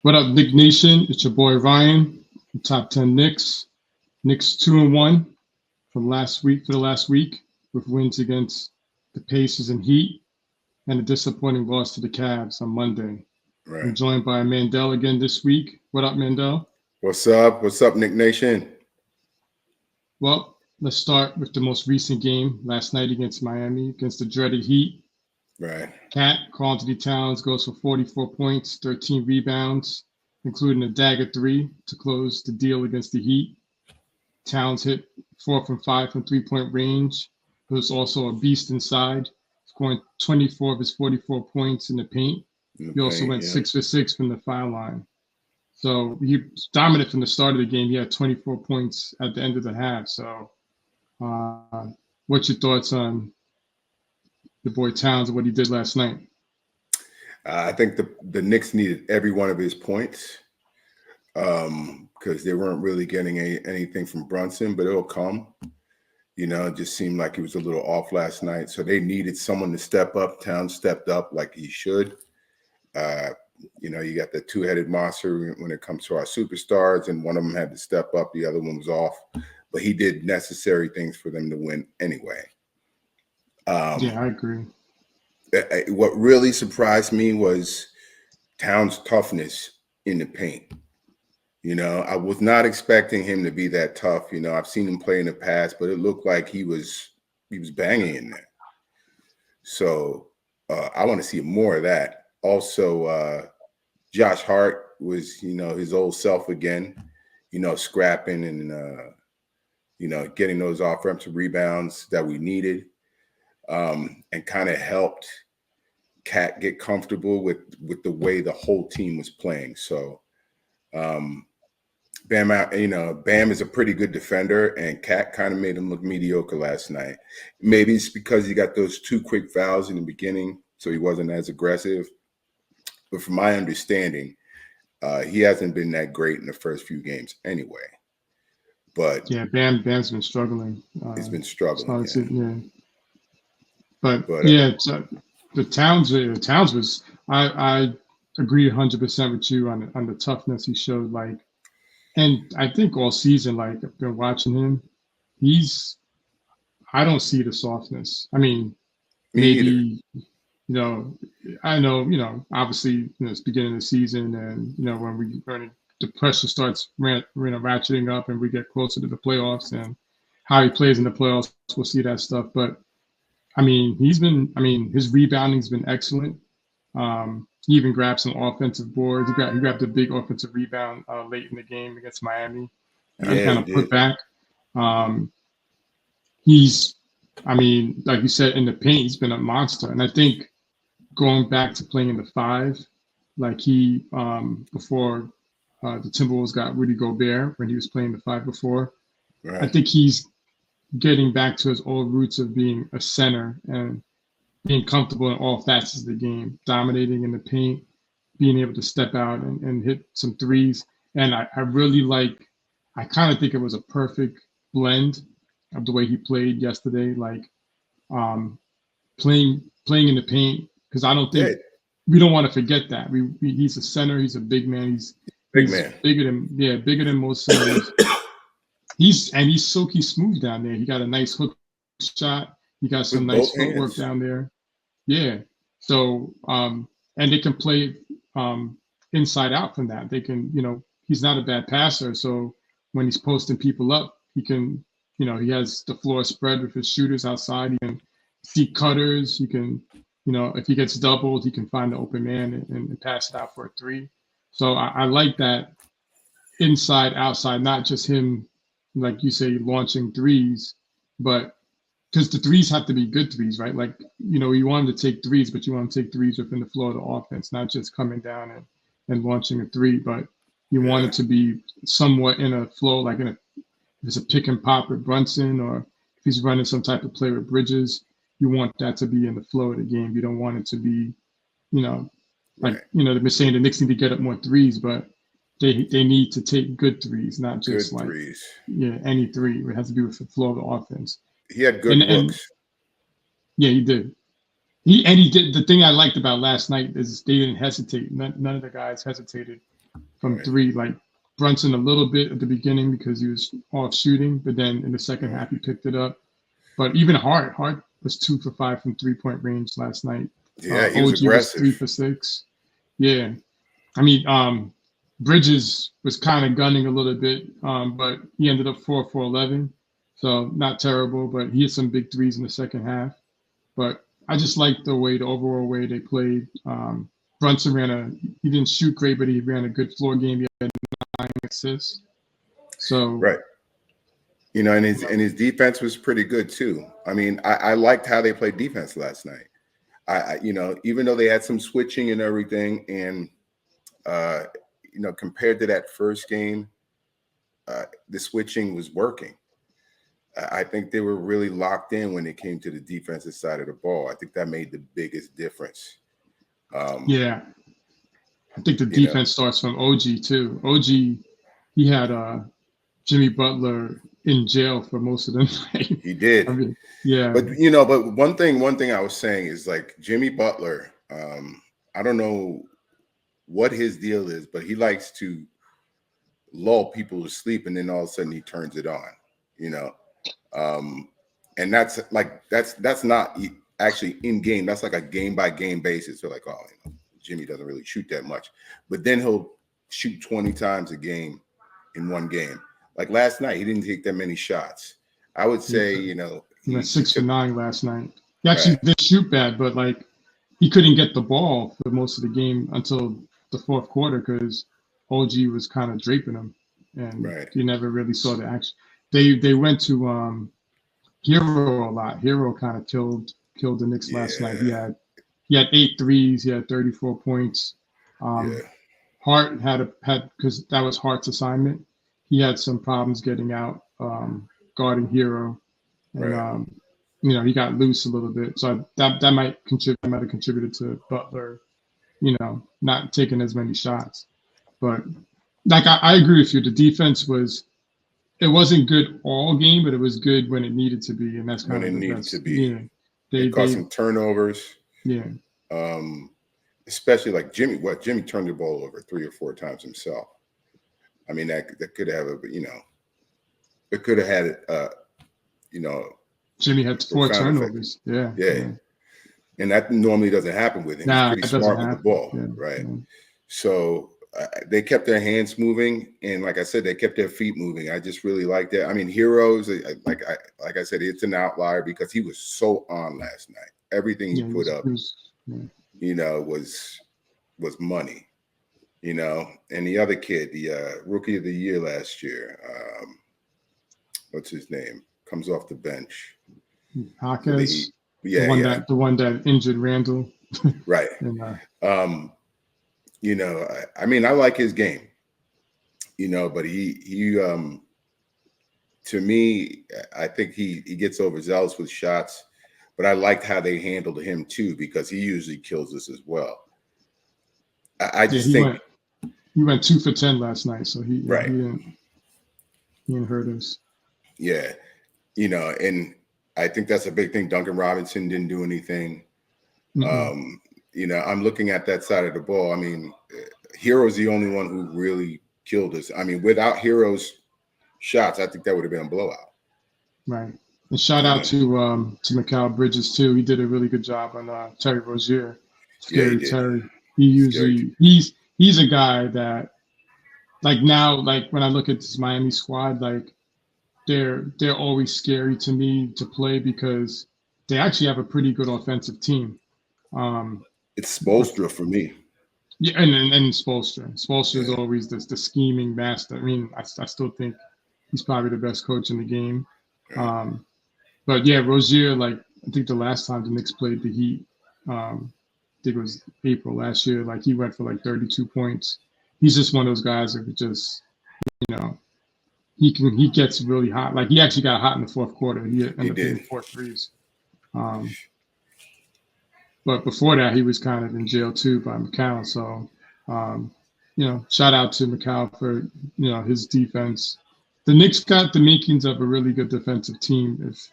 What up, Nick Nation? It's your boy Ryan, from Top 10 Knicks. Knicks 2-1 from last week for the last week, with wins against the Pacers and Heat, and a disappointing loss to the Cavs on Monday. I'm Right. joined by Mandel again this week. What up, Mandel? What's up? What's up, Nick Nation? Well, let's start with the most recent game last night against Miami, against the dreaded Heat. Right. Cat, Karl Anthony Towns, goes for 44 points, 13 rebounds, including a dagger three to close the deal against the Heat. Towns hit 4 from 5 from 3-point range. He was also a beast inside, scoring 24 of his 44 points in the paint. In the He also paint, went yeah. 6 for 6 from the foul line. So he was dominant from the start of the game. He had 24 points at the end of the half. So, what's your thoughts on the boy Towns and what he did last night? I think the Knicks needed every one of his points because they weren't really getting anything from Brunson, but it'll come. It just seemed like he was a little off last night. So they needed someone to step up. Towns stepped up like he should. You got the two-headed monster when it comes to our superstars, and one of them had to step up. The other one was off. But he did necessary things for them to win anyway. Yeah, I agree. What really surprised me was Towns' toughness in the paint. I was not expecting him to be that tough. I've seen him play in the past, but it looked like he was banging in there. So I want to see more of that. Also, Josh Hart was, his old self again, scrapping and, getting those offensive rebounds that we needed. And kind of helped Cat get comfortable with the way the whole team was playing. So Bam is a pretty good defender, and Cat kind of made him look mediocre last night. Maybe it's because he got those 2 quick fouls in the beginning, so he wasn't as aggressive. But from my understanding, he hasn't been that great in the first few games anyway. But yeah, Bam's been struggling. He's been struggling. Yeah. But yeah, the Towns was I agree 100% with you on the toughness he showed. Like, and I think all season, like I've been watching him, I don't see the softness. I mean, maybe I know obviously it's beginning of the season, and when the pressure starts ratcheting up and we get closer to the playoffs and how he plays in the playoffs, we'll see that stuff. But I mean, his rebounding's been excellent. He even grabbed some offensive boards. He grabbed a big offensive rebound late in the game against Miami, and kind of put back. Like you said, in the paint, he's been a monster. And I think going back to playing in the 5, like he before the Timberwolves got Rudy Gobert when he was playing the 5 before, right. I think he's getting back to his old roots of being a center and being comfortable in all facets of the game, dominating in the paint, being able to step out and hit some threes. And I kind of think it was a perfect blend of the way he played yesterday, like playing in the paint, because I don't think we don't want to forget that. He's a center, he's a big man, he's bigger than most centers. He's silky smooth down there. He got a nice hook shot. He got some nice footwork down there. Yeah. So and they can play inside out from that. They can, he's not a bad passer. So when he's posting people up, he can, he has the floor spread with his shooters outside. He can see cutters. He can, if he gets doubled, he can find the open man and pass it out for a 3. So I like that inside, outside, not just him, like you say, launching threes, but because the threes have to be good threes, right? Like, you want him to take threes, but you want to take threes within the flow of the offense, not just coming down and launching a 3, but you want it to be somewhat in a flow, like if it's a pick and pop with Brunson, or if he's running some type of play with Bridges, you want that to be in the flow of the game. You don't want it to be, they've been saying the Knicks need to get up more threes, but they need to take good threes, not just good threes. Any 3. It has to be with the flow of the offense. He had good looks. Yeah, he did. He did. The thing I liked about last night is they didn't hesitate. None of the guys hesitated from three. Like Brunson a little bit at the beginning because he was off shooting, but then in the second half he picked it up. But even Hart was 2 for 5 from 3-point range last night. Yeah, he was OG aggressive. was 3 for 6. Yeah, I mean, Bridges was kind of gunning a little bit, but he ended up 4 for 11, so not terrible. But he had some big threes in the second half. But I just liked the overall way they played. Brunson he didn't shoot great, but he ran a good floor game. He had 9 assists. So right. You know, and his defense was pretty good too. I mean, I liked how they played defense last night. I you know, even though they had some switching and everything, and you know, compared to that first game, the switching was working. I think they were really locked in when it came to the defensive side of the ball. I think that made the biggest difference. Yeah, I think the defense starts from OG too. OG, he had Jimmy Butler in jail for most of the night. He did. I mean, yeah. But you know, but one thing I was saying is like Jimmy Butler. I don't know what his deal is, but he likes to lull people to sleep, and then all of a sudden he turns it on. You know, and that's not actually in game. That's like a game by game basis. So like, oh, you know, Jimmy doesn't really shoot that much, but then he'll shoot 20 times a game in one game. Like last night, he didn't take that many shots. I would say, you know, he went 6 for 9 last night. He actually did shoot bad, but like he couldn't get the ball for most of the game until the fourth quarter because OG was kind of draping him, and you never really saw the action. They went to Hero a lot. Hero kind of killed the Knicks last night. He had 8 threes. He had 34 points. Hart had because that was Hart's assignment. He had some problems getting out guarding Hero, and you know, he got loose a little bit. So that might have contributed to Butler, you know, not taking as many shots. But like I agree with you. The defense wasn't good all game, but it was good when it needed to be, and that's kind of the best. Yeah, they caused some turnovers. Yeah. Especially like Jimmy. Jimmy turned the ball over 3 or 4 times himself. I mean, that could have, you know, it could have had, you know. Jimmy had 4 turnovers. Yeah. And that normally doesn't happen with him. He's pretty smart with the ball, right? Yeah. So they kept their hands moving, and like I said, they kept their feet moving. I just really like that. I mean, Heroes, like I said, it's an outlier because he was so on last night. Everything he put up, you know, was money. You know, and the other kid, the rookie of the year last year, what's his name? Comes off the bench. Hawkins. The one that injured Randall. Right. And, you know, I mean, I like his game. You know, but he to me, I think he gets overzealous with shots. But I liked how they handled him too, because he usually kills us as well. I just think he went 2 for 10 last night, so he didn't hurt us. Yeah, you know, and I think that's a big thing. Duncan Robinson didn't do anything. You know, I'm looking at that side of the ball. I mean, Hero's the only one who really killed us. I mean, without Hero's shots, I think that would have been a blowout. Right. And shout out to Mikal Bridges too. He did a really good job on Terry Rozier. Scary Terry. He's a guy that, like now, like when I look at this Miami squad, like they're always scary to me to play because they actually have a pretty good offensive team. It's Spoelstra for me. Yeah, and Spoelstra. Spoelstra is always the scheming master. I mean, I still think he's probably the best coach in the game. But yeah, Rozier, like I think the last time the Knicks played the Heat, I think it was April last year, like he went for like 32 points. He's just one of those guys that could just, you know, he gets really hot. Like he actually got hot in the fourth quarter. He ended up hitting 4 threes. But before that, he was kind of in jail too by Mikal. So, you know, shout out to Mikal for, you know, his defense. The Knicks got the makings of a really good defensive team if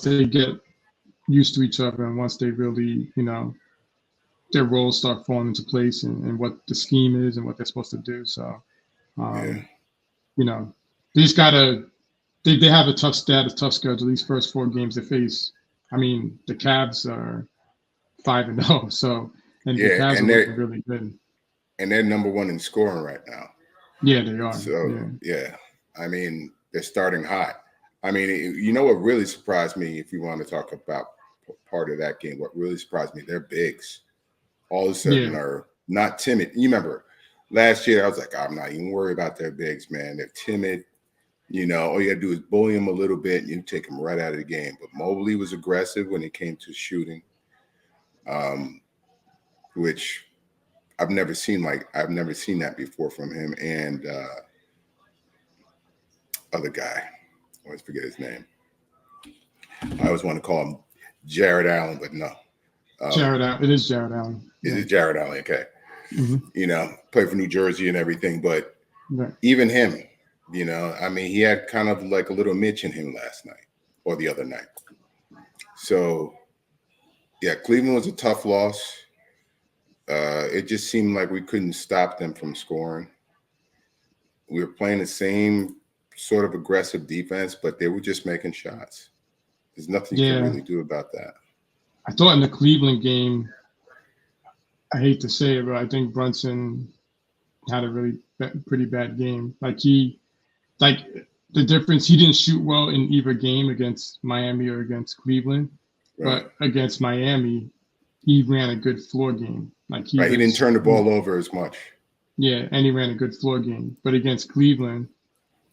they get used to each other and once they really, you know, their roles start falling into place and what the scheme is and what they're supposed to do. So, Yeah. you know, they just gotta. They have a tough schedule. These first 4 games they face. I mean, the Cavs are 5-0, so and the Yeah, Cavs are and looking really good. they're number 1 in scoring right now. Yeah, they are. So yeah, I mean, they're starting hot. I mean, you know what really surprised me, if you want to talk about part of that game, what really surprised me, their bigs all of a sudden are not timid. You remember last year, I was like, I'm not even worried about their bigs, man. They're timid. You know, all you got to do is bully them a little bit and you take them right out of the game. But Mobley was aggressive when it came to shooting, which I've never seen that before from him. And other guy, I always forget his name. I always want to call him Jared Allen, but no. Jared Allen. It is Jared Allen. It is Jared Allen, okay. Mm-hmm. You know, played for New Jersey and everything, but even him, you know, I mean, he had kind of like a little Mitch in him last night or the other night. So, yeah, Cleveland was a tough loss. It just seemed like we couldn't stop them from scoring. We were playing the same sort of aggressive defense, but they were just making shots. There's nothing you can really do about that. I thought in the Cleveland game, I hate to say it, but I think Brunson had a really pretty bad game. Like the difference, he didn't shoot well in either game against Miami or against Cleveland, but against Miami, he ran a good floor game. Like he didn't turn the ball over as much. Yeah, and he ran a good floor game. But against Cleveland,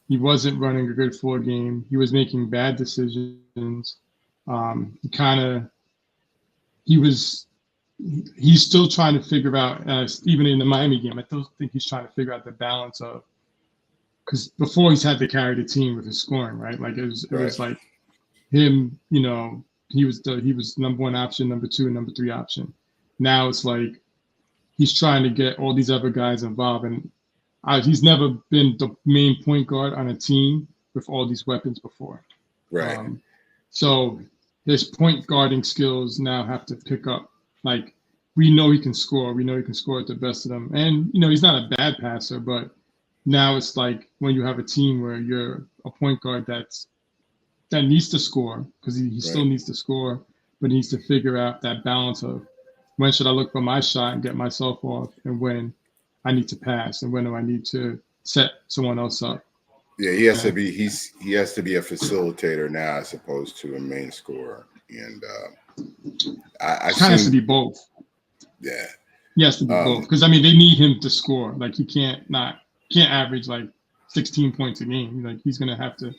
he wasn't running a good floor game. He was making bad decisions. He's still trying to figure out, even in the Miami game, I still think he's trying to figure out the balance of, because before he's had to carry the team with his scoring, right? Like it was like him, you know, he was number 1 option, number 2, and number 3 option. Now it's like he's trying to get all these other guys involved, and he's never been the main point guard on a team with all these weapons before. Right. So his point guarding skills now have to pick up. Like, we know he can score. We know he can score at the best of them. And, you know, he's not a bad passer, but now it's like when you have a team where you're a point guard that needs to score, because he still needs to score, but he needs to figure out that balance of when should I look for my shot and get myself off, and when I need to pass, and when do I need to set someone else up. Yeah, he has to be a facilitator now as opposed to a main scorer. And I kind of has to be both. Yeah. He has to be both, because I mean they need him to score. Like he can't average like 16 points a game. Like he's gonna have to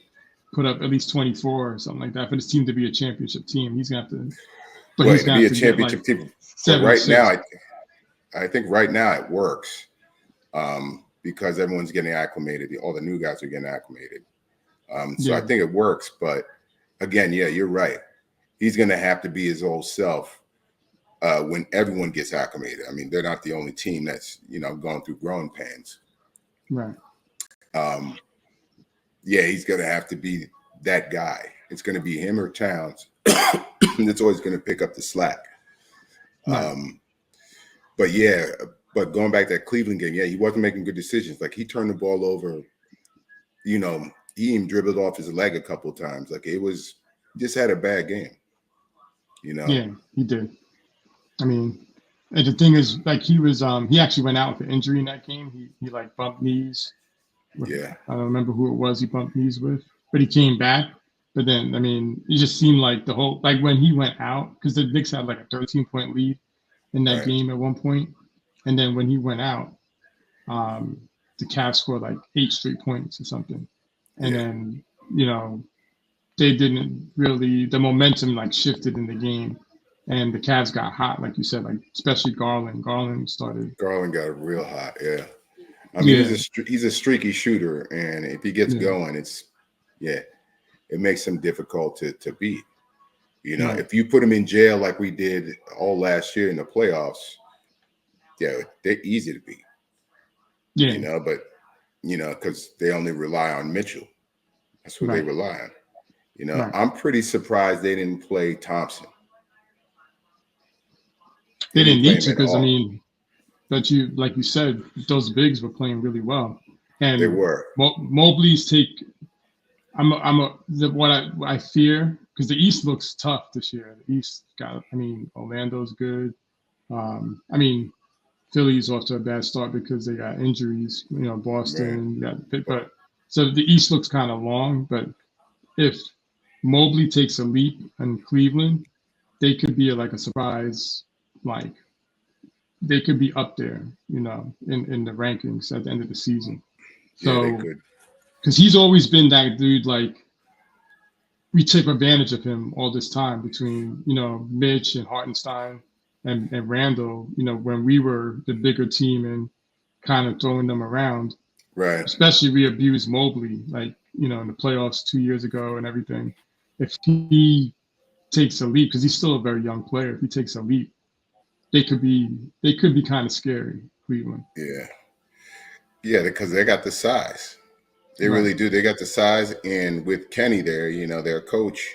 put up at least 24 or something like that for this team to be a championship team. He's gonna have to. But he's gonna be a championship team. But right now, I think right now it works because everyone's getting acclimated. All the new guys are getting acclimated. So I think it works. But again, yeah, you're right. He's gonna have to be his old self when everyone gets acclimated. I mean, they're not the only team that's, you know, going through growing pains. Right. Yeah, he's going to have to be that guy. It's going to be him or Towns that's always going to pick up the slack. Right. But going back to that Cleveland game, he wasn't making good decisions. Like he turned the ball over, you know, he even dribbled off his leg a couple of times. Like it was, just had a bad game, you know? Yeah, he did. I mean, and the thing is, like he actually went out with an injury in that game. He like bumped knees. I don't remember who it was he bumped knees with, but he came back. But then, I mean, it just seemed like when he went out, because the Knicks had like a 13-point lead in that game at one point. And then when he went out, the Cavs scored like 8 straight points or something. And then, you know, they didn't really, the momentum like shifted in the game. And the Cavs got hot, like you said, like especially Garland. Garland got real hot, yeah. I mean, he's a streaky shooter, and if he gets going, it makes him difficult to beat. You know, if you put him in jail like we did all last year in the playoffs, they're easy to beat. Yeah. You know, but you know, because they only rely on Mitchell. That's what they rely on. You know, I'm pretty surprised they didn't play Thompson. They didn't play need him to at because I all. mean, but like you said, those bigs were playing really well, They and were. Mobley's take. What I fear because the East looks tough this year. The East got. I mean, Orlando's good. I mean, Philly's off to a bad start because they got injuries. You know, Right. Boston but so the East looks kind of long. But if Mobley takes a leap in Cleveland, they could be like a surprise. Like they could be up there, you know, in the rankings at the end of the season. Yeah, they So could. because he's always been that dude, like we took advantage of him all this time between, you know, Mitch and Hartenstein and Randall, you know, when we were the bigger team and kind of throwing them around. Right. Especially we abused Mobley, like, you know, in the playoffs 2 years ago and everything. If he takes a leap, because he's still a very young player, if he takes a leap, they could be kind of scary, Cleveland. Yeah. Yeah, because they got the size. They Right. really do. They got the size, and with Kenny there, you know, their coach,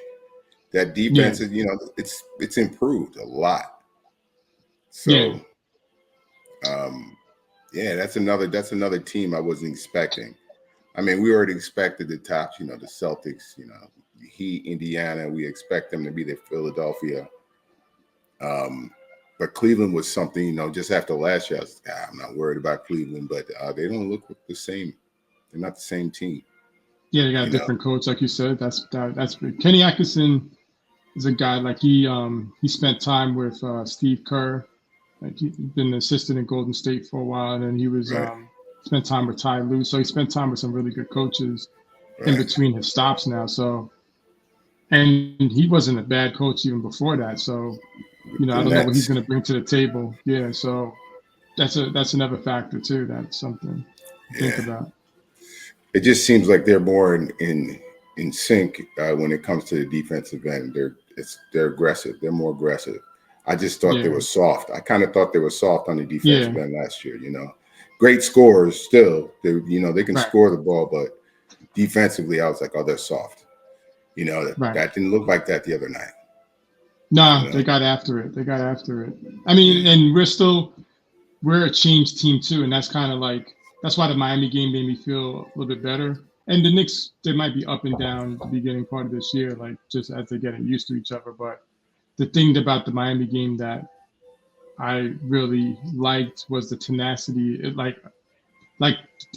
that Yeah. defense is, you know, it's improved a lot. Yeah. So, yeah, that's another team I wasn't expecting. I mean, we already expected the tops, you know, the Celtics, you know, the Heat, Indiana. We expect them to be the Philadelphia. But Cleveland was something, you know, just after last year, I was, I'm not worried about Cleveland, but they don't look the same. They're not the same team, Yeah, they got a you know. different coach, like you said. That's big. Kenny Atkinson is a guy like he spent time with Steve Kerr. Like he's been an assistant in Golden State for a while, and then he was Right, spent time with Ty Lue. So he spent time with some really good coaches in right. between his stops now. So and he wasn't a bad coach even before that. So you know, The I don't know what he's Nets, going to bring to the table. Yeah, so that's another factor too. That's something to think yeah. about. It just seems like they're more in sync when it comes to the defensive end. They're aggressive. They're more aggressive. I just thought they Yeah, were soft. I kind of thought they were soft on the defensive yeah, end last year. You know, great scorers still. They can right, score the ball, but defensively, I was like, oh, they're soft. You know, right. that didn't look like that the other night. You Nah, know, they got after it. They got after it. I yeah, mean, and we're a changed team too, and that's kind of like that's why the Miami game made me feel a little bit better. And the Knicks, they might be up and down the beginning part of this year, like just as they're getting used to each other. But the thing about the Miami game that I really liked was the tenacity. Like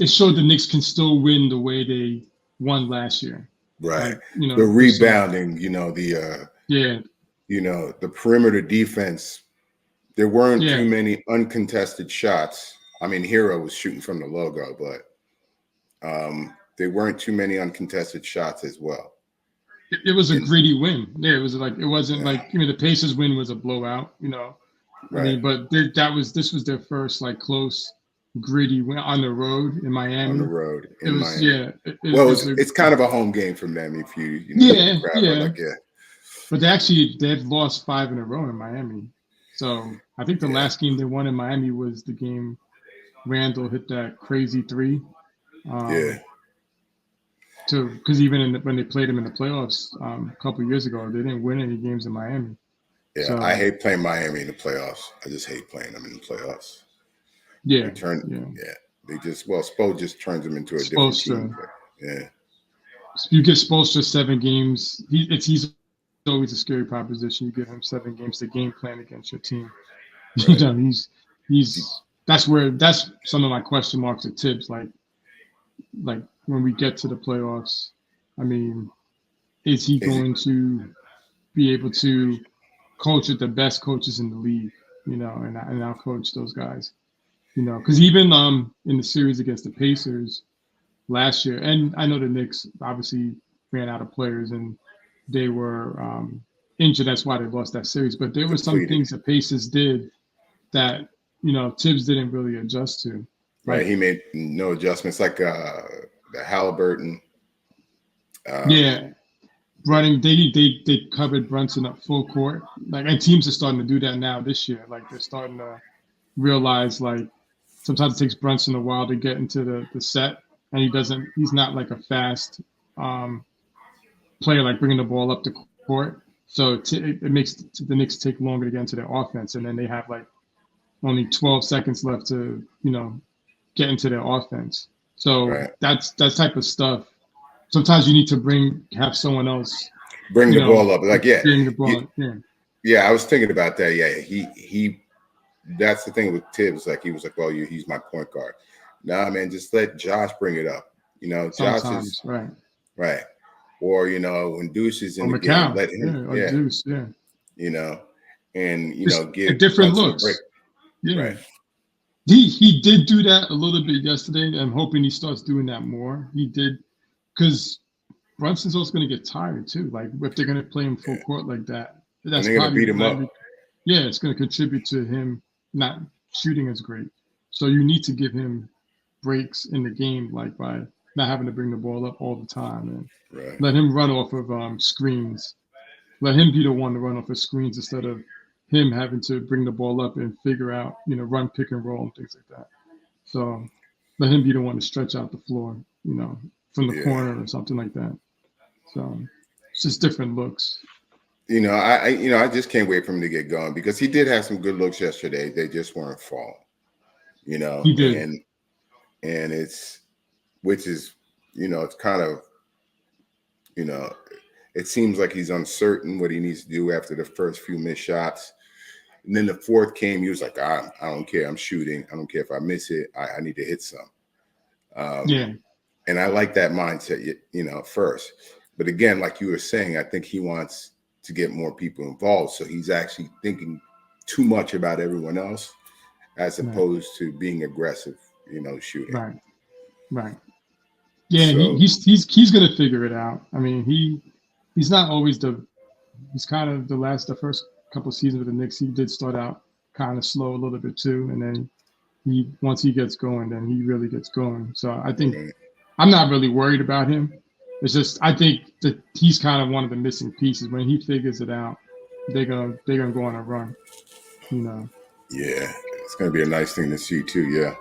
it showed the Knicks can still win the way they won last year. right. Like you The know, we saw. rebounding. Yeah, The perimeter defense. There weren't yeah. too many uncontested shots. I mean, Hero was shooting from the logo, but there weren't too many uncontested shots as well. It was a And gritty win. Yeah, it was like it wasn't yeah, like the Pacers win was a blowout. You know, I right mean, but this was their first like close, gritty win on the road in on the Miami. road It in was Miami. yeah, Well, it's it's kind of a home game from them if the yeah, crowd were yeah. like, yeah, But they've lost 5 in a row in Miami. So I think the yeah, last game they won in Miami was the game Randall hit that crazy three. yeah, Um, to because even when they played him in the playoffs a couple of years ago, they didn't win any games in Miami. yeah. I So hate playing Miami in the playoffs. I just hate playing them in the playoffs. They yeah, turn, yeah. yeah, Spo just turns them into a different team. Spoelstra, But yeah, you give Spoelstra 7 games. He's always a scary proposition. You give him 7 games to game plan against your team. You right. know, he's that's some of my question marks at Tibbs. Like when we get to the playoffs, I mean, is he Is it, going to be able to coach with the best coaches in the league? You know, and I'll coach those guys. You know, because even in the series against the Pacers last year, and I know the Knicks obviously ran out of players and they were injured. That's why they lost that series. But there were some depleted? things the Pacers did that Tibbs didn't really adjust to. Right. Like, He made no adjustments like the Halliburton. yeah, running they covered Brunson up full court. Like, and teams are starting to do that now this year. Like they're starting to realize like sometimes it takes Brunson a while to get into the set, and he's not like a fast um, player like bringing the ball up the court. So it makes the Knicks take longer to get into their offense, and then they have like only 12 seconds left to, get into their offense. So Right. that's that type of stuff. Sometimes you need to have someone else Bring the ball up. Like, bring the ball. Yeah, I was thinking about that. Yeah, he that's the thing with Tibbs. Like, he was like, well, he's my point guard. Nah, man, just let Josh bring it up. Josh is right. Or, when Deuce is in the game, let him, or Deuce, and give different Brunson looks. a break. Yeah. Right. He did do that a little bit yesterday. I'm hoping he starts doing that more. He did, because Brunson's also going to get tired too. Like, if they're going to play him full court like that, that's going to beat him up. Yeah, it's going to contribute to him not shooting as great. So you need to give him breaks in the game, like by not having to bring the ball up all the time, and let him run off of screens. Let him be the one to run off of screens instead of him having to bring the ball up and figure out, run pick and roll and things like that. So let him be the one to stretch out the floor, from the corner or something like that. So it's just different looks. I just can't wait for him to get going, because he did have some good looks yesterday. They just weren't falling. He did. And it's, which is, it's kind of, it seems like he's uncertain what he needs to do after the first few missed shots. And then the fourth came, he was like, I don't care. I'm shooting. I don't care if I miss it. I need to hit some. And I like that mindset, first. But again, like you were saying, I think he wants to get more people involved. So he's actually thinking too much about everyone else as opposed to being aggressive, shooting. Right. Yeah, so, he's going to figure it out. I mean, he's not always he's kind of the first couple of seasons with the Knicks, he did start out kind of slow a little bit too. And then once he gets going, then he really gets going. So I think I'm not really worried about him. It's just, I think that he's kind of one of the missing pieces. When he figures it out, they're gonna go on a run. Yeah, it's gonna be a nice thing to see too. Yeah,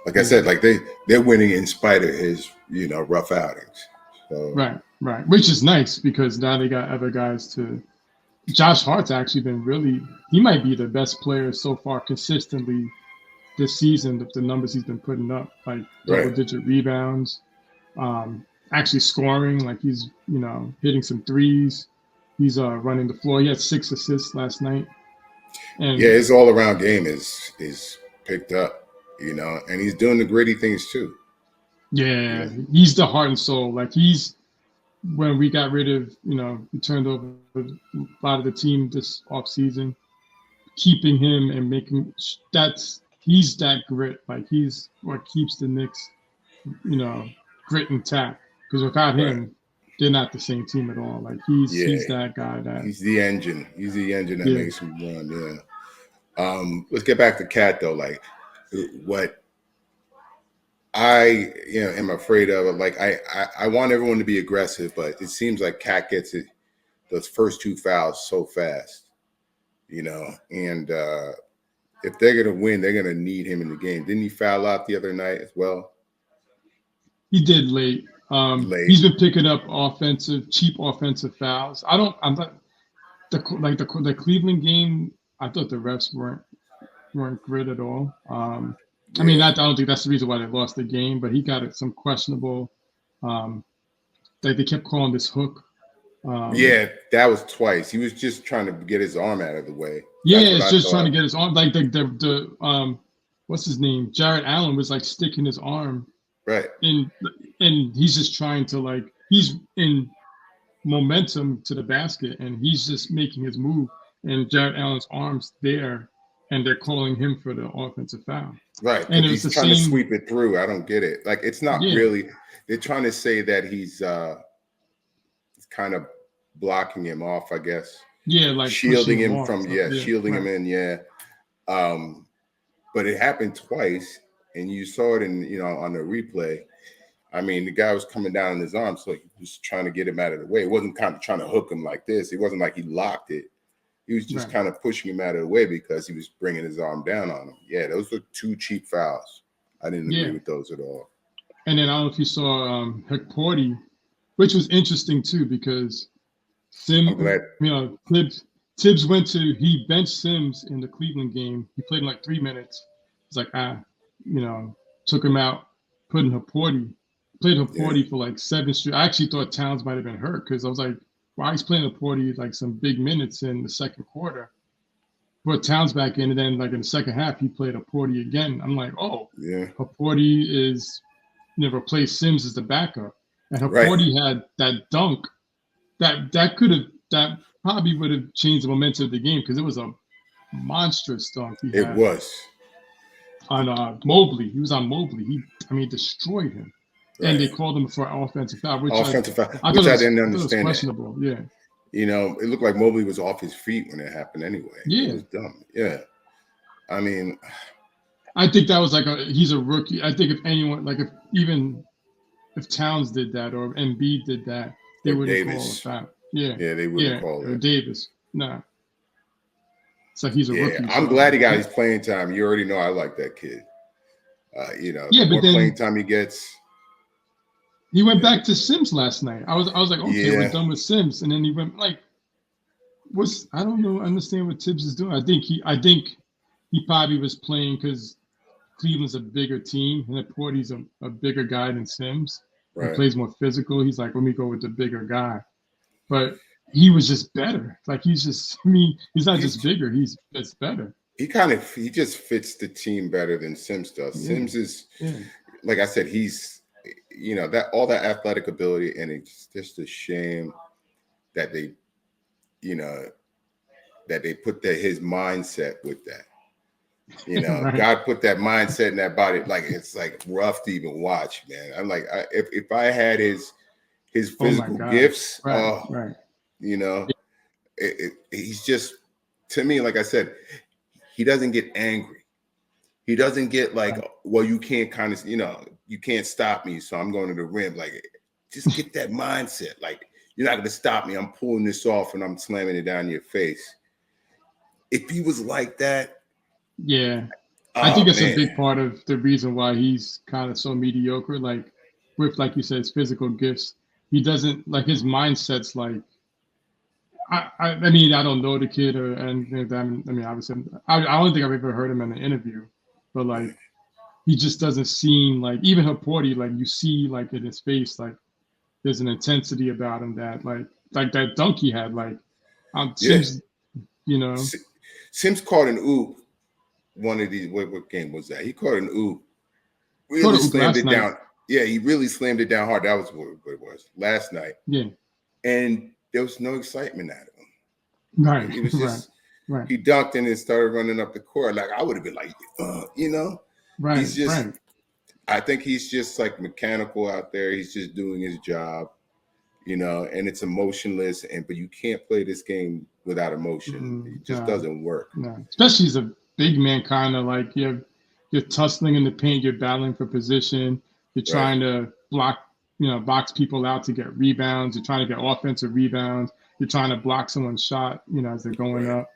like I said, like they're winning in spite of his rough outings. So. Right, which is nice, because now they got other guys to. Josh Hart's actually been he might be the best player so far consistently this season with the numbers he's been putting up, like double-digit rebounds, actually scoring, like he's, hitting some threes. He's running the floor. He had 6 assists last night. And his all-around game is picked up, and he's doing the gritty things too. Yeah, he's the heart and soul. Like, when we got rid of, we turned over a lot of the team this offseason, keeping him and making he's that grit. Like, he's what keeps the Knicks, grit intact. Because without him, they're not the same team at all. Like, he's that guy. He's the engine. He's the engine that makes him run. Yeah. Let's get back to Cat though. Like, what I am afraid of, like I want everyone to be aggressive, but it seems like Cat gets those first 2 fouls so fast, and if they're gonna win, they're gonna need him in the game. Didn't he foul out the other night as well? He did late. He's been picking up cheap offensive fouls. The Cleveland game, I thought the refs weren't great at all. I mean, I don't think that's the reason why they lost the game, but he got some questionable. They kept calling this hook. That was twice. He was just trying to get his arm out of the way. It's just trying to get his arm. Like the what's his name? Jared Allen was like sticking his arm. Right. And he's just trying to, he's in momentum to the basket, and he's just making his move, and Jared Allen's arm's there, and they're calling him for the offensive foul. Right. And he's trying to sweep it through. I don't get it. Like, it's not really. They're trying to say that he's kind of blocking him off, I guess. Yeah, like shielding him from shielding him in. But it happened twice, and you saw it in on the replay. I mean, the guy was coming down on his arm, so he was trying to get him out of the way. It wasn't kind of trying to hook him like this. It wasn't like he locked it. He was just kind of pushing him out of the way because he was bringing his arm down on him. Yeah, those were 2 cheap fouls. I didn't agree with those at all. And then I don't know if you saw Hekporti, which was interesting too, because Tibbs Tibbs he benched Sims in the Cleveland game. He played in like 3 minutes. It's like, took him out, put in Haporti. Played Haporti for like 7 straight. I actually thought Towns might have been hurt because I was like, why he's playing Haporti like some big minutes in the second quarter. Put Towns back in, and then like in the second half, he played Haporti again. I'm like, oh, Haporti is replaced Sims as the backup. And Haporti had that dunk that probably would have changed the momentum of the game because it was a monstrous dunk. It was on Mobley. He was on Mobley. He destroyed him. Right. And they called him for offensive foul, which I didn't understand. It was questionable. Yeah. It looked like Mobley was off his feet when it happened anyway. Yeah. It was dumb. Yeah. I mean, I think that was he's a rookie. I think if Towns did that or Embiid did that, they wouldn't call it foul. Yeah. Yeah, they wouldn't call it. Or Davis. No. It's like he's a rookie. I'm glad he got his playing time. You already know I like that kid. The more playing time he gets. He went back to Sims last night. I was like, okay, we're done with Sims, and then he went I don't know, understand what Tibbs is doing. I think he probably was playing because Cleveland's a bigger team, and Porty's a bigger guy than Sims. Right. He plays more physical. He's like, let me go with the bigger guy. But he was just better. Like he's not just bigger. He's just better. He just fits the team better than Sims does. Yeah. Sims is, like I said, he's. That all that athletic ability, and it's just a shame that they put his mindset with that. Right. God put that mindset in that body. Like it's like rough to even watch, man. I'm like, if I had his physical gifts, he's just, to me, like I said, he doesn't get angry. He doesn't get like, well, you can't you can't stop me, so I'm going to the rim. Like, just get that mindset. Like, you're not going to stop me. I'm pulling this off and I'm slamming it down your face. If he was like that. Yeah. I think it's a big part of the reason why he's kind of so mediocre. Like, with, like you said, his physical gifts, he doesn't, like, his mindset's like, I don't know the kid, obviously, I don't think I've ever heard him in an interview. But like, he just doesn't seem like, even Haporti, like you see like in his face, like there's an intensity about him that like that dunk he had, like Sims, Sims caught an oop. One of these, what game was that? He caught an oop. Really slammed it down. Yeah, he really slammed it down hard. That was what it was last night. Yeah. And there was no excitement out of him. Right. It was just He dunked and then started running up the court. Like I would have been like, Right. He's just. Right. I think he's just like mechanical out there. He's just doing his job, and it's emotionless. But you can't play this game without emotion. It just doesn't work. No. Especially as a big man, kind of like you're tussling in the paint. You're battling for position. You're trying to block, box people out to get rebounds. You're trying to get offensive rebounds. You're trying to block someone's shot, as they're going up.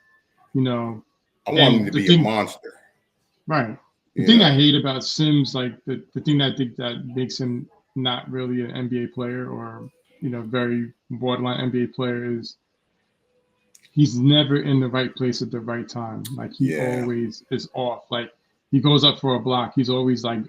I want him to be a monster. Right. The thing I hate about Sims, like the thing that I think that makes him not really an NBA player or, very borderline NBA player is he's never in the right place at the right time. Like he always is off. Like he goes up for a block. He's always like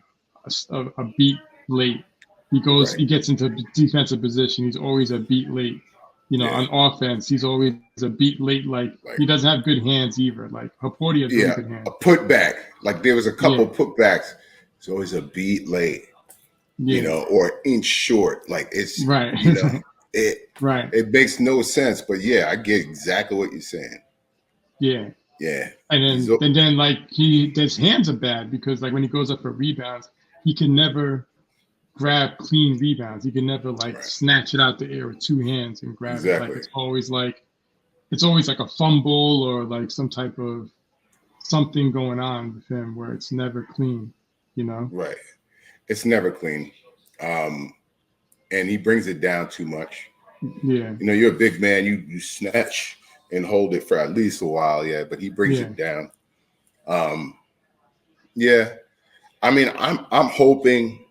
a beat late. He gets into defensive position. He's always a beat late. On offense, he's always a beat late. Like he doesn't have good hands either. Like Haporti has really good hands. A putback. Like there was a couple putbacks. It's always a beat late. Or an inch short. Like it's it makes no sense. But I get exactly what you're saying. Yeah. Yeah. And then like his hands are bad because like when he goes up for rebounds, he can never grab clean rebounds. He can never snatch it out the air with two hands and grab it. Like it's always like a fumble or like some type of something going on with him where it's never clean, Right. It's never clean. And he brings it down too much. Yeah. You're a big man, you snatch and hold it for at least a while, but he brings it down. I mean, I'm hoping.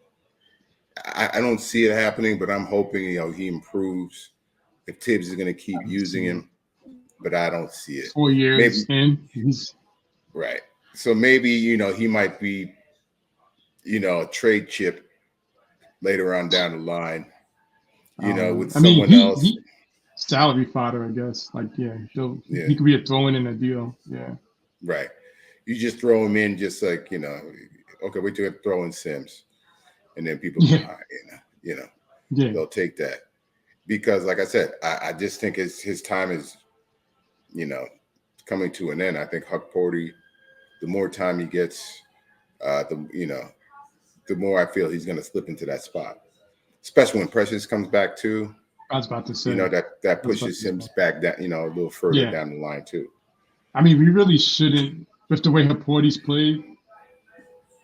I don't see it happening, but I'm hoping he improves. If Tibbs is going to keep using him, but I don't see it. 4 years in, he's right. So maybe, he might be, a trade chip later on down the line, with someone else. He salary fodder, I guess. Like, he could be a throw in a deal. Yeah. Right. You just throw him in, just like, okay, we do throw in Sims, and then people buy, they'll take that because, like I said, I just think his time is, coming to an end. I think Huck Porty, the more time he gets, the more I feel he's going to slip into that spot, especially when Precious comes back too. I was about to say, that pushes Sims back down, a little further down the line too. I mean, we really shouldn't, with the way Porty's played.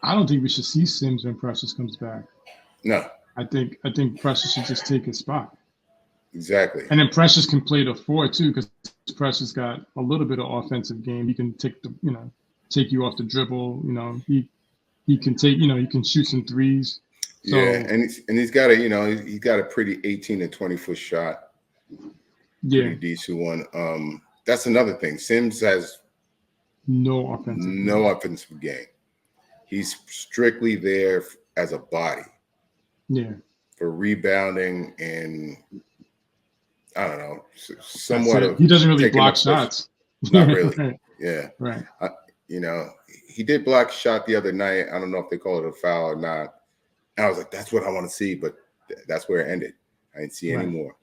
I don't think we should see Sims when Precious comes back. No, I think Precious should just take his spot. Exactly. And then Precious can play the 4 too, because Precious got a little bit of offensive game. He can take you off the dribble. He can take, he can shoot some threes. So, and he's got he's got a pretty 18 to 20 foot shot. Pretty decent one. That's another thing. Sims has no offensive game. He's strictly there as a body. Yeah. For rebounding and I don't know, somewhat of he doesn't really block shots. Not really. Right. Yeah. Right. He did block a shot the other night. I don't know if they call it a foul or not. And I was like, that's what I want to see, but that's where it ended. I didn't see any more.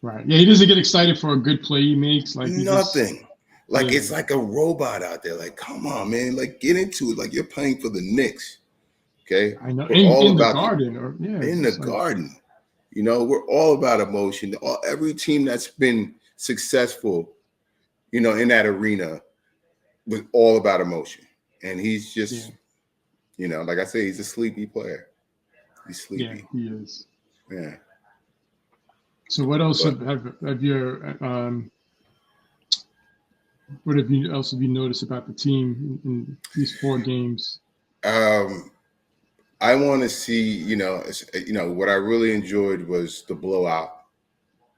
Right. Yeah, he doesn't get excited for a good play he makes. Like nothing. It's like a robot out there. Like, come on, man. Like, get into it. Like you're playing for the Knicks. Okay. I know. In the garden. In the garden. We're all about emotion. Every team that's been successful, in that arena was all about emotion. And he's just, like I say, he's a sleepy player. He's sleepy. Yeah, he is. Yeah. So what else have you else have you noticed about the team in these 4 games? I want to see, what I really enjoyed was the blowout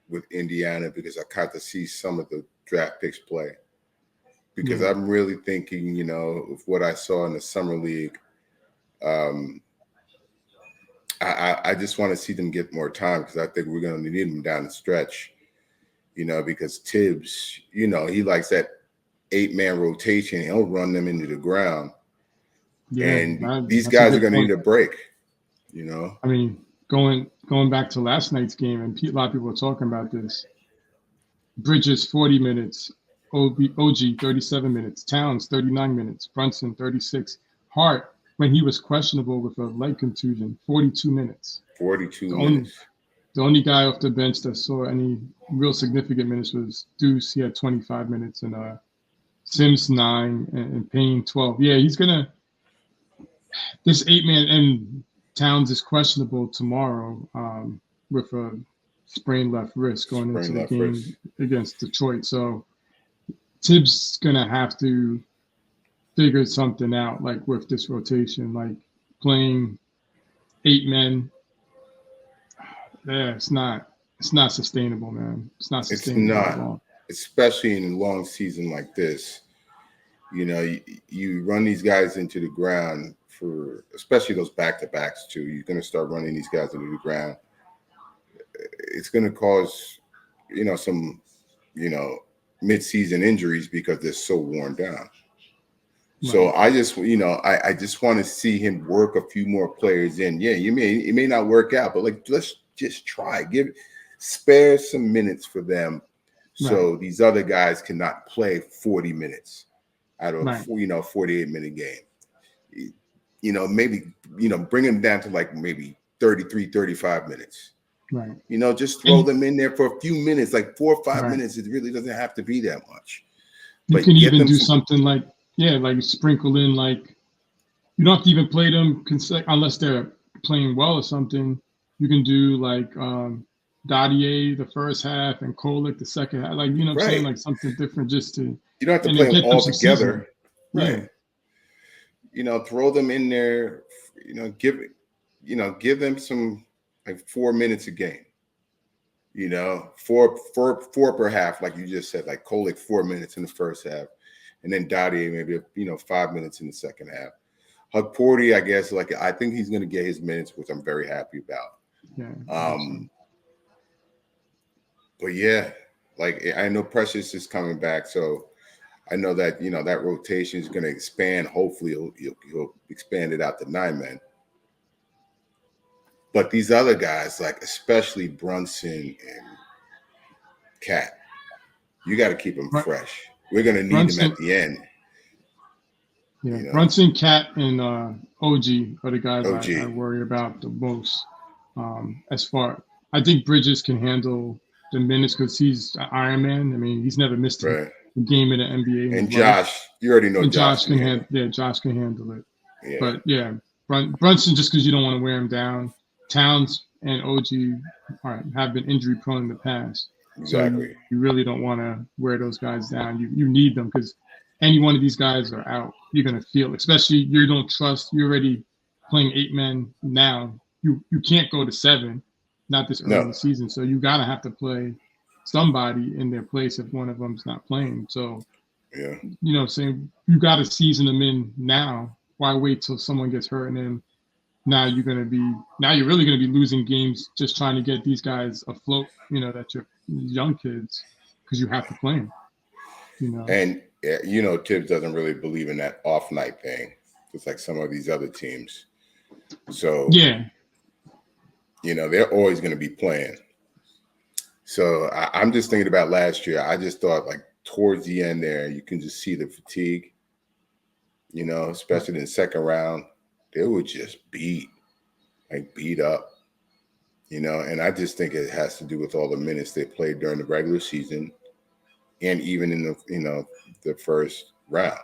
with Indiana because I got to see some of the draft picks play. Because I'm really thinking, of what I saw in the summer league. I just want to see them get more time because I think we're going to need them down the stretch. Because Tibbs, he likes that 8-man rotation. He'll run them into the ground. Yeah, and these guys are going to need a break, I mean, going back to last night's game, and a lot of people were talking about this. Bridges, 40 minutes. OG, 37 minutes. Towns, 39 minutes. Brunson, 36. Hart, when he was questionable with a leg contusion, 42 minutes. 42 minutes. The only guy off the bench that saw any real significant minutes was Deuce. He had 25 minutes, and Sims 9, and Payne 12. Yeah, he's going to – this 8-man, and Towns is questionable tomorrow with a sprained left wrist going into the game against Detroit. So Tibbs going to have to figure something out, like with this rotation, like playing 8 men. Yeah, it's not sustainable, man. It's not sustainable at all. Especially in a long season like this. You run these guys into the ground for, especially those back-to-backs too. You're going to start running these guys into the ground. It's going to cause, some, mid-season injuries because they're so worn down. Right. So I just, I just want to see him work a few more players in. Yeah, it may not work out, but let's just try. Spare some minutes for them, so these other guys cannot play 40 minutes out of 48-minute game. Maybe bring them down to like maybe 33, 35 minutes. Right. Just throw them in there for a few minutes, like 4 or 5 minutes. It really doesn't have to be that much. You can even do something like sprinkle in, like, you don't have to even play them unless they're playing well or something. You can do like Dadier the first half and Kolick the second half. Like, what I'm saying? Like something different just to. You don't have to play them all together. Right. Throw them in there, give them some like 4 minutes a game. You know, four per half, like you just said, like Kolek 4 minutes in the first half, and then Dottie maybe 5 minutes in the second half. Hukporty, I guess, like I think he's going to get his minutes, which I'm very happy about. Yeah. But yeah, like I know Precious is coming back, so I know that that rotation is going to expand. Hopefully, he'll expand it out to 9 men. But these other guys, like especially Brunson and Cat, you got to keep them fresh. We're going to need them at the end. Yeah, Brunson, Cat, and OG are the guys I worry about the most. As far, I think Bridges can handle the minutes because he's an Iron Man. I mean, he's never missed a game in the NBA. And Josh, you already know Josh can handle. Yeah, Josh can handle it. Yeah. But yeah, Brunson, just because you don't want to wear him down. Towns and OG have been injury prone in the past. Exactly. So you really don't want to wear those guys down. You need them because any one of these guys are out, you're going to feel, especially you don't trust, you're already playing 8 men now. You can't go to 7, not this early in the season. So you got to have to play somebody in their place if one of them's not playing. So, saying you got to season them in now. Why wait till someone gets hurt and then now you're really going to be losing games just trying to get these guys afloat, that you're young kids because you have to play them, And, Tibbs doesn't really believe in that off night thing, just like some of these other teams. So, they're always going to be playing. So I'm just thinking about last year. I just thought like towards the end there, you can just see the fatigue, especially in the second round. They would just beat up, and I just think it has to do with all the minutes they played during the regular season and even in the, the first round.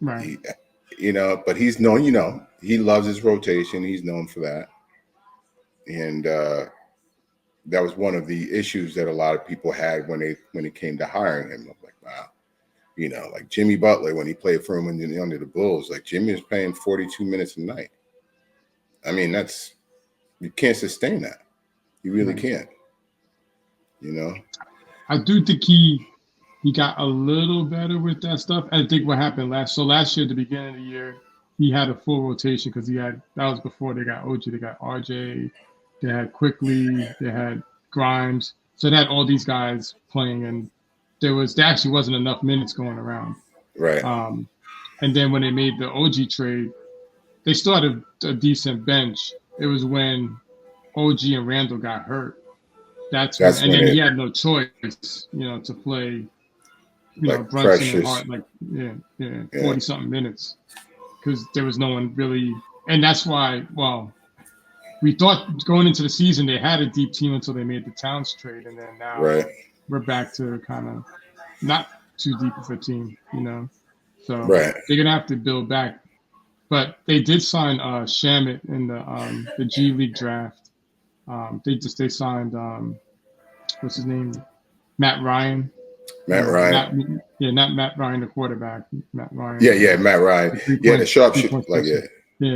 Right. But he's known, he loves his rotation. He's known for that. And that was one of the issues that a lot of people had when it came to hiring him. I'm like, wow. Like Jimmy Butler, when he played for him under the Bulls, like Jimmy was playing 42 minutes a night. I mean, you can't sustain that. You really can't. I do think he got a little better with that stuff. I think what happened last year, at the beginning of the year, he had a full rotation because that was before they got OG, they got RJ, they had Quickly, they had Grimes. So they had all these guys playing, and there actually wasn't enough minutes going around. Right. And then when they made the OG trade, they still had a decent bench. It was when OG and Randall got hurt. That's when he had no choice, to play, like Brunson and Hart, 40-something minutes, because there was no one really. And that's why, we thought going into the season they had a deep team until they made the Towns trade, and then now we're back to kind of not too deep of a team, So they're gonna have to build back. But they did sign Shamet in the G League draft. They signed what's his name, Matt Ryan. Not Matt Ryan, the quarterback. Matt Ryan. Yeah, Matt Ryan. The sharpshooter,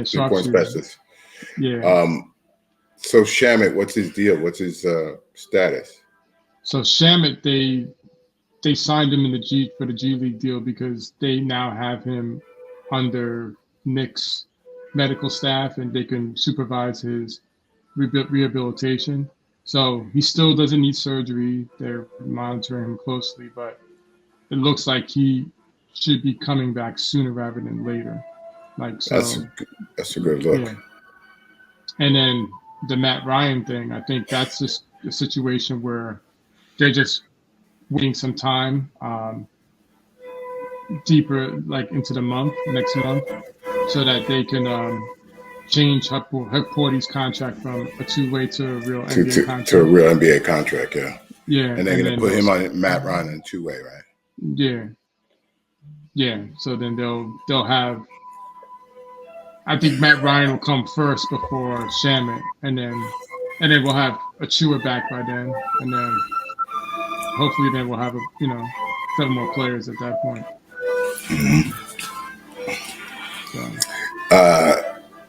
sharpshooter specialist. Yeah. So Shamet, what's his deal? What's his status? So Shamet, they signed him for the G League deal because they now have him under Knicks medical staff and they can supervise his rehabilitation. So he still doesn't need surgery. They're monitoring him closely, but it looks like he should be coming back sooner rather than later. That's a good look. Yeah. And then the Matt Ryan thing, I think that's just a situation where they're just waiting some time deeper, like into the next month, so that they can change Hukporty's contract from a two-way to a real NBA contract. To a real NBA contract, yeah. Yeah. And they're going to put him on Matt Ryan in two-way, right? Yeah. Yeah. So then they'll have. I think Matt Ryan will come first before Shamet, and then we'll have Achua back by then, and then hopefully then we'll have 7 more players at that point.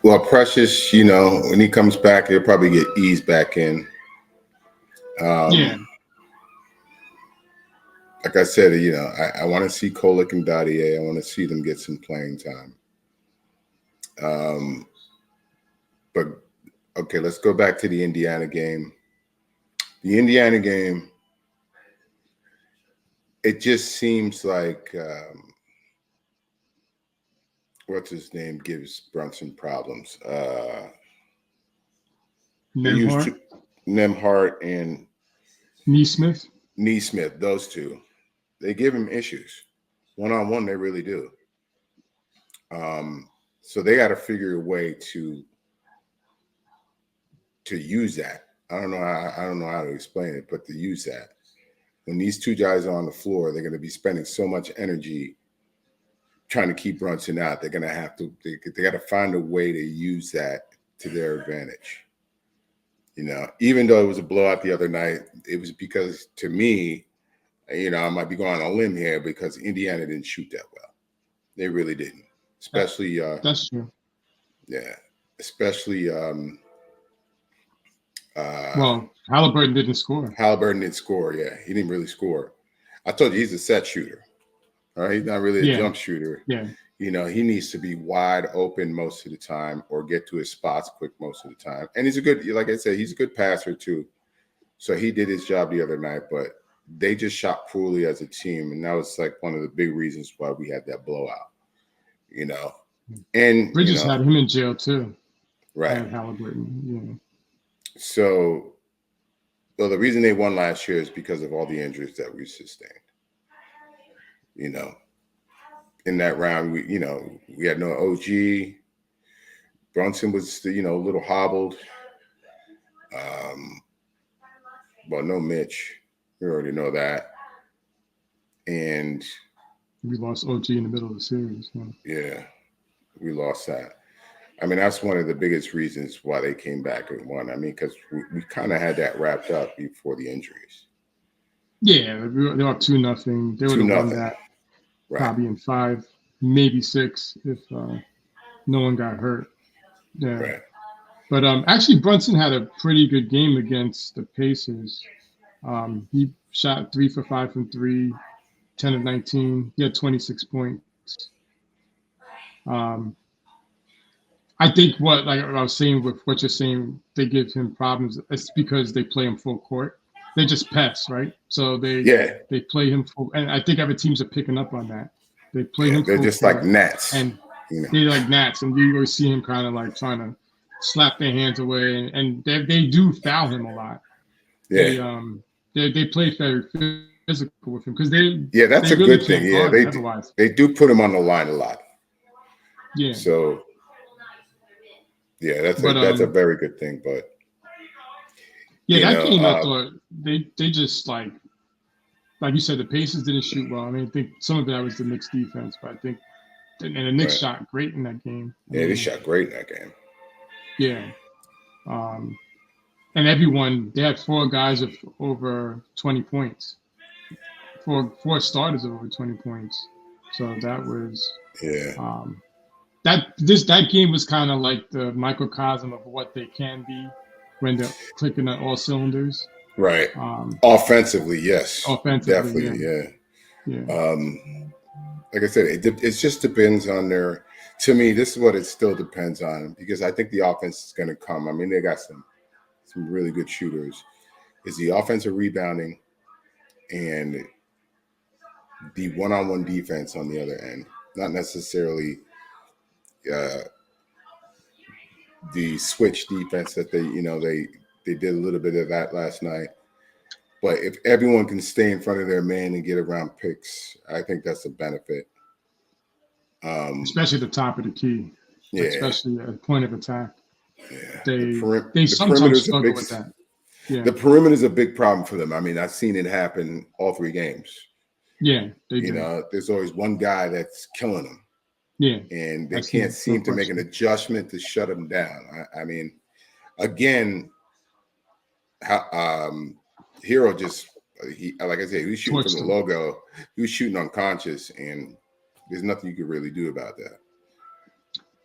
Well, Precious, when he comes back, he'll probably get eased back in. Yeah. Like I said, I want to see Kolek and Dadier. I want to see them get some playing time. But okay, let's go back to the Indiana game. The Indiana game, it just seems like what's his name gives Brunson problems. Nemhart, Nemhart and Neesmith, those two, they give him issues. One-on-one, they really do. So they got to figure a way to use that. I don't know how to explain it, but to use that. When these two guys are on the floor, they're going to be spending so much energy trying to keep Brunson out. They're going to have to. They got to find a way to use that to their advantage. Even though it was a blowout the other night, it was because, to me, I might be going on a limb here, because Indiana didn't shoot that well. They really didn't. Especially that's true. Yeah, especially well, Halliburton didn't score. Yeah, he didn't really score. I told you he's a set shooter. All right, he's not really a jump shooter. Yeah. He needs to be wide open most of the time, or get to his spots quick most of the time. And he's a good, like I said, he's a good passer too. So he did his job the other night, but they just shot poorly as a team. And that was like one of the big reasons why we had that blowout, And Bridges had him in jail too. Right. And Halliburton, So, well, the reason they won last year is because of all the injuries that we sustained. In that round, we had no OG. Brunson was, a little hobbled. Well, no Mitch. We already know that. And we lost OG in the middle of the series. Yeah, we lost that. I mean, that's one of the biggest reasons why they came back and won. I mean, because we kind of had that wrapped up before the injuries. Yeah, they were up 2-0. They would have won that probably in 5, maybe 6 if no one got hurt. Yeah. Right. But actually, Brunson had a pretty good game against the Pacers. He shot 3 for 5 from 3, 10 of 19. He had 26 points. I think like I was saying with what you're saying, they give him problems. It's because they play him full court. They just pass, right? So they play him full. And I think other teams are picking up on that. They play him full court. They're just like gnats. And they're like gnats. And you always see him kind of like trying to slap their hands away. And they do foul him a lot. Yeah. They play very physical with him because that's a really good thing. Yeah, they do put him on the line a lot. Yeah. So that's a very good thing. But that game I thought they just like you said, the Pacers didn't shoot well. I mean, I think some of that was the Knicks defense, but I think the Knicks shot great in that game. They shot great in that game. Yeah. And everyone, they had 4 guys of over 20 points. 4 starters of over 20 points. So that was that game was kind of like the microcosm of what they can be when they're clicking on all cylinders. Right. Offensively, yes. Definitely, yeah. Like I said, it just depends on their. To me, this is what it still depends on, because I think the offense is going to come. I mean, they got some really good shooters. Is the offensive rebounding and the one-on-one defense on the other end, not necessarily the switch defense that they did a little bit of that last night. But if everyone can stay in front of their man and get around picks, I think that's a benefit. Especially at the top of the key. Yeah. Especially at point of attack. Yeah. They sometimes struggle with that. Yeah. The perimeter is a big problem for them. I mean, I've seen it happen all 3 games. Yeah, they do. There's always one guy that's killing them. Yeah. And they can't seem to make an adjustment to shut them down. I mean, again, Hero just, like I said, he was shooting from the logo. He was shooting unconscious, and there's nothing you could really do about that.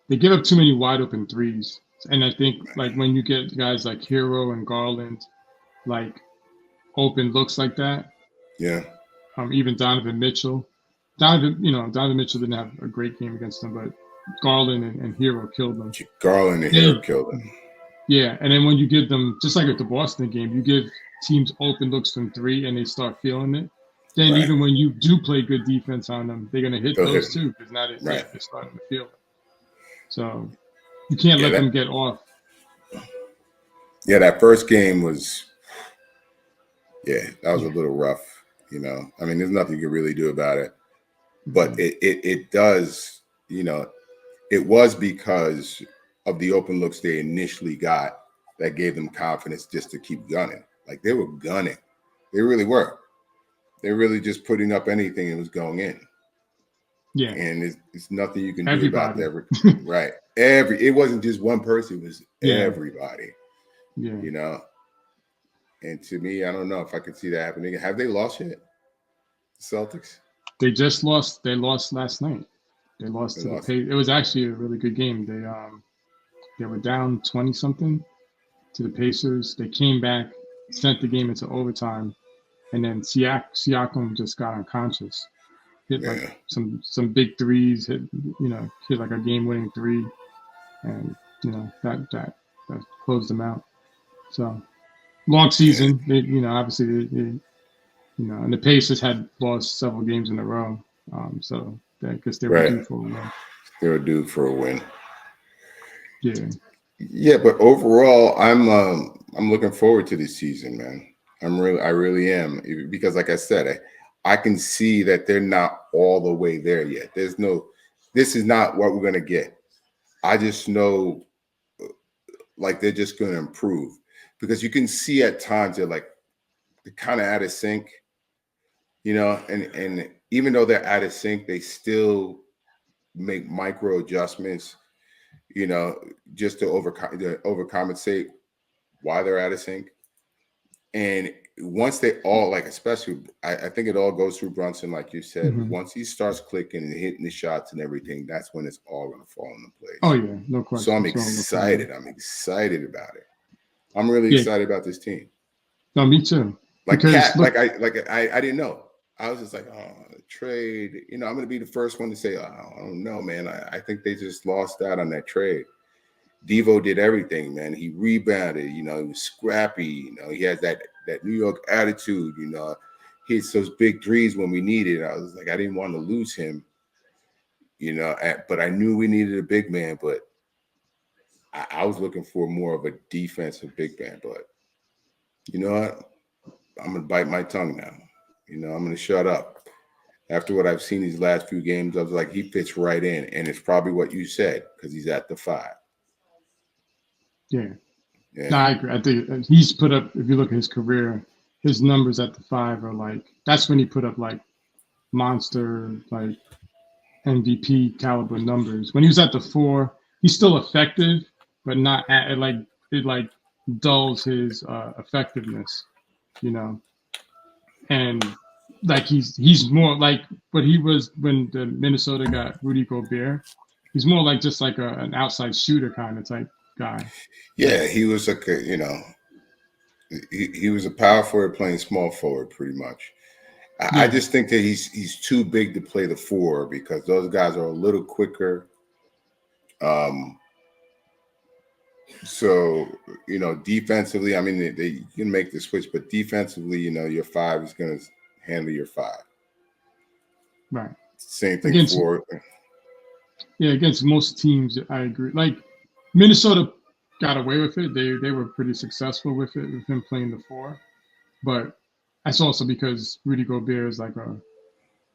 They give up too many wide open threes. And I think like when you get guys like Hero and Garland, like open looks like that. Yeah. Even Donovan Mitchell. Donovan Mitchell didn't have a great game against them, but Garland and Hero killed them. Garland and Hero killed them. Yeah, and then when you give them, just like at the Boston game, you give teams open looks from three and they start feeling it. Then even when you do play good defense on them, they're going to hit those too, because now they're starting to feel it. So you can't let them get off. Yeah, that first game was, that was a little rough. You know, I mean, there's nothing you can really do about it. But it does, you know, it was because of the open looks they initially got that gave them confidence just to keep gunning. Like they were gunning. They really were. They're really just putting up anything that was going in. Yeah. And it's nothing you can do about that. Right. It wasn't just one person, it was everybody. Yeah. You know. And to me, I don't know if I could see that happening. Have they lost yet? Celtics? They just lost. They lost last night. They lost to the Pacers. It was actually a really good game. They were down 20-something to the Pacers. They came back, sent the game into overtime, and then Siakam just got unconscious. Hit like some big threes. Hit like a game-winning three, and that closed them out. So long season. They obviously and the Pacers had lost several games in a row. So I guess they were due for a win. They were due for a win. Yeah. Yeah, but overall, I'm looking forward to this season, man. I really am, because like I said, I can see that they're not all the way there yet. This is not what we're gonna get. I just know, like, they're just gonna improve, because you can see at times they're kind of out of sync, you know, and even though they're out of sync, they still make micro adjustments, you know, just to overcompensate why they're out of sync. And once they all, especially, I think it all goes through Brunson, like you said. Mm-hmm. Once he starts clicking and hitting the shots and everything, that's when it's all going to fall into place. Oh yeah, no question. So I'm excited. I'm excited about it. I'm really excited about this team. No, me too. I didn't know. I was just like, trade. You know, I'm going to be the first one to say, I don't know, man. I think they just lost out on that trade. Devo did everything, man. He rebounded, you know, he was scrappy, you know, he has that New York attitude, you know, he hits those big threes when we needed. I was like, I didn't want to lose him, you know, but I knew we needed a big man, but I was looking for more of a defensive big man. But you know what? I'm going to bite my tongue now. You know, I'm going to shut up. After what I've seen these last few games, I was like, he fits right in. And it's probably what you said, because he's at the 5. Yeah. No, I agree. I think he's put up, if you look at his career, his numbers at the 5 are that's when he put up monster, MVP caliber numbers. When he was at the 4, he's still effective, but not it dulls his effectiveness, you know. And he's more like what he was when the Minnesota got Rudy Gobert. He's more just an outside shooter kind of type guy. Yeah, he was he was a power forward playing small forward pretty much. I just think that he's too big to play the 4, because those guys are a little quicker. So, you know, defensively, I mean, they can make the switch, but defensively, you know, your 5 is going to handle your 5. Right. Same thing for. Yeah, against most teams, I agree. Minnesota got away with it. They were pretty successful with it, with him playing the 4. But that's also because Rudy Gobert is a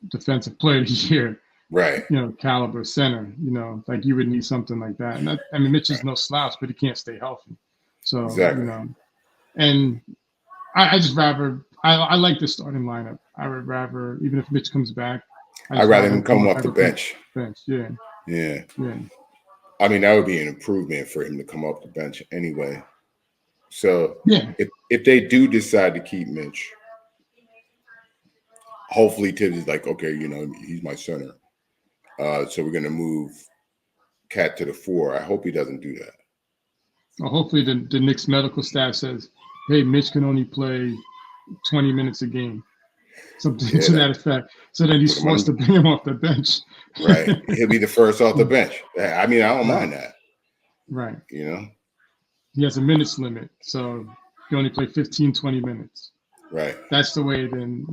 defensive player of the year, right? You know, caliber center. You know, you would need something like that. And Mitch is no slouch, but he can't stay healthy. So exactly. You know, and I just rather I like the starting lineup. I would rather, even if Mitch comes back, I'd rather him come off the bench. Yeah. Yeah. I mean, that would be an improvement for him to come off the bench anyway. So if they do decide to keep Mitch, hopefully Tibbs is okay, you know, he's my center. So we're going to move Cat to the 4. I hope he doesn't do that. Well, hopefully the Knicks medical staff says, hey, Mitch can only play 20 minutes a game, something to that effect. So then he's forced to bring him off the bench. Right. He'll be the first off the bench. I mean, I don't mind that. Right. You know? He has a minutes limit, so you only play 15, 20 minutes. Right. That's the way then,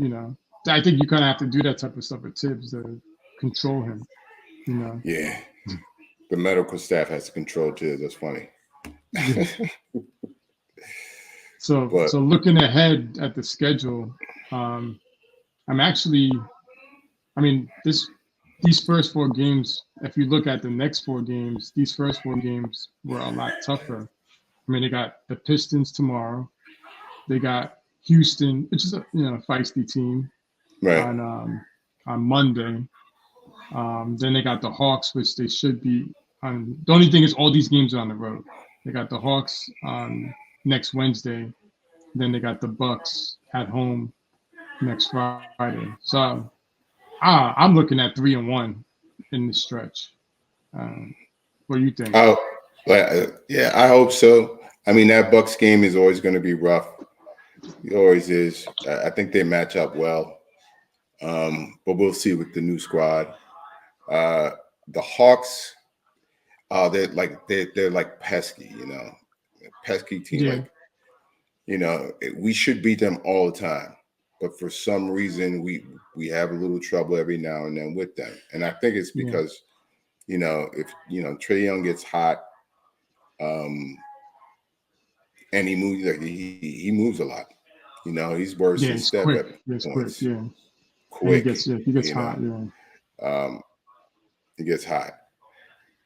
I think you kind of have to do that type of stuff with Tibbs to control him, Yeah. The medical staff has to control Tibbs. That's funny. So looking ahead at the schedule, I'm actually, these first 4 games, if you look at the next 4 games, these first 4 games were a lot tougher. They got the Pistons tomorrow. They got Houston, which is a feisty team, right, on Monday. Then they got the Hawks, which they should be on. The only thing is all these games are on the road. They got the Hawks on next Wednesday. Then they got the Bucks at home next Friday. So I'm looking at 3-1 in the stretch. What do you think? Oh, yeah, I hope so. I mean, that Bucks game is always going to be rough. It always is. I think they match up well, but we'll see with the new squad. The Hawks, they're like pesky, pesky team. Yeah. We should beat them all the time, but for some reason we have a little trouble every now and then with them, and I think it's because if Trae Young gets hot, and he moves he moves a lot. He's worse than Steph quick. at He's points. quick. Yeah. Quick. He gets hot. Yeah. He gets hot.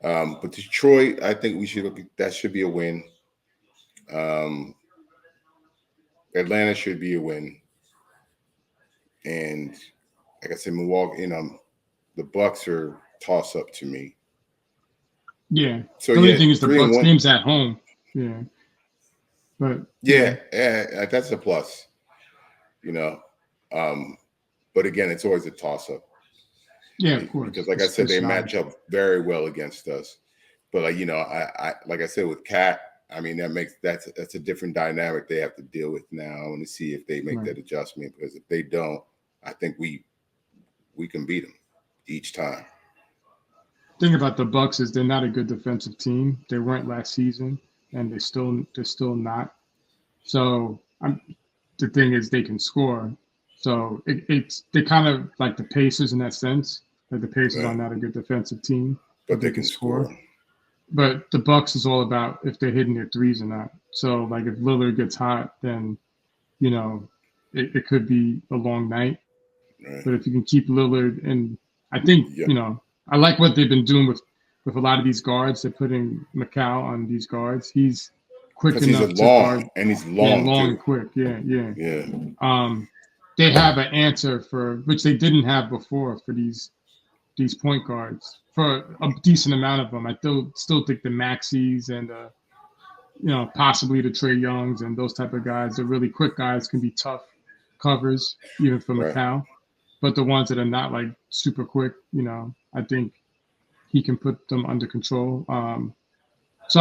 But Detroit, I think that should be a win. Atlanta should be a win. And like I said, Milwaukee, the Bucks are toss up to me. Yeah. So the only thing is the Bucks game's at home. Yeah. But yeah, that's a plus. But again, it's always a toss up. Yeah, of course. Because like I said, they match up very well against us. But I like I said with Cat, I mean that's a different dynamic they have to deal with now. I want to see if they make that adjustment, because if they don't, I think we can beat them each time. The thing about the Bucks is they're not a good defensive team. They weren't last season, and they're still not. So the thing is they can score. So they're kind of like the Pacers in that sense. Like the Pacers are not a good defensive team, but they can score. But the Bucks is all about if they're hitting their threes or not. So like if Lillard gets hot, then it could be a long night. Right. But if you can keep Lillard, and I think I like what they've been doing with a lot of these guards. They're putting Macau on these guards. He's quick enough to guard, and he's long and quick. Yeah. They have an answer for which they didn't have before for these point guards, for a decent amount of them. I still think the Maxis and possibly the Trae Youngs and those type of guys, the really quick guys, can be tough covers even for Macau. But the ones that are not like super quick, I think he can put them under control. So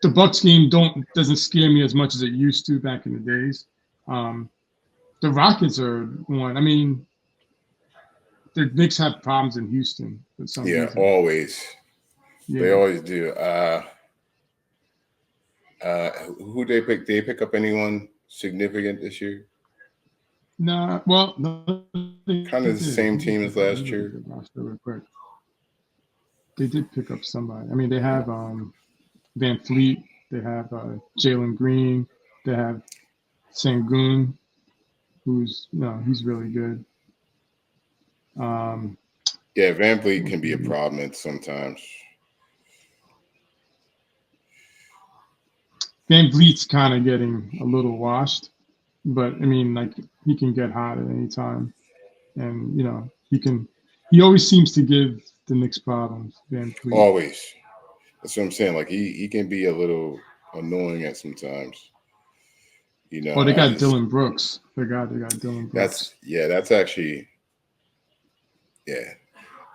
the Bucks game doesn't scare me as much as it used to back in the days. The Rockets are one. I mean, the Knicks have problems in Houston for some reason. Always. Yeah. They always do. Who they pick? Did they pick up anyone significant this year? No. Well, kind of the same team as last year. They did pick up somebody. I mean, they have Van Fleet. They have Jalen Green. They have Sengun, who's he's really good. Van Fleet can be a problem sometimes. Van Vliet's kind of getting a little washed, but I mean, like, he can get hot at any time, and he always seems to give the Knicks problems. Van Vliet. Always. That's what I'm saying. Like he can be a little annoying at sometimes. They got Dylan Brooks. They got Dylan Brooks. That's actually. Yeah,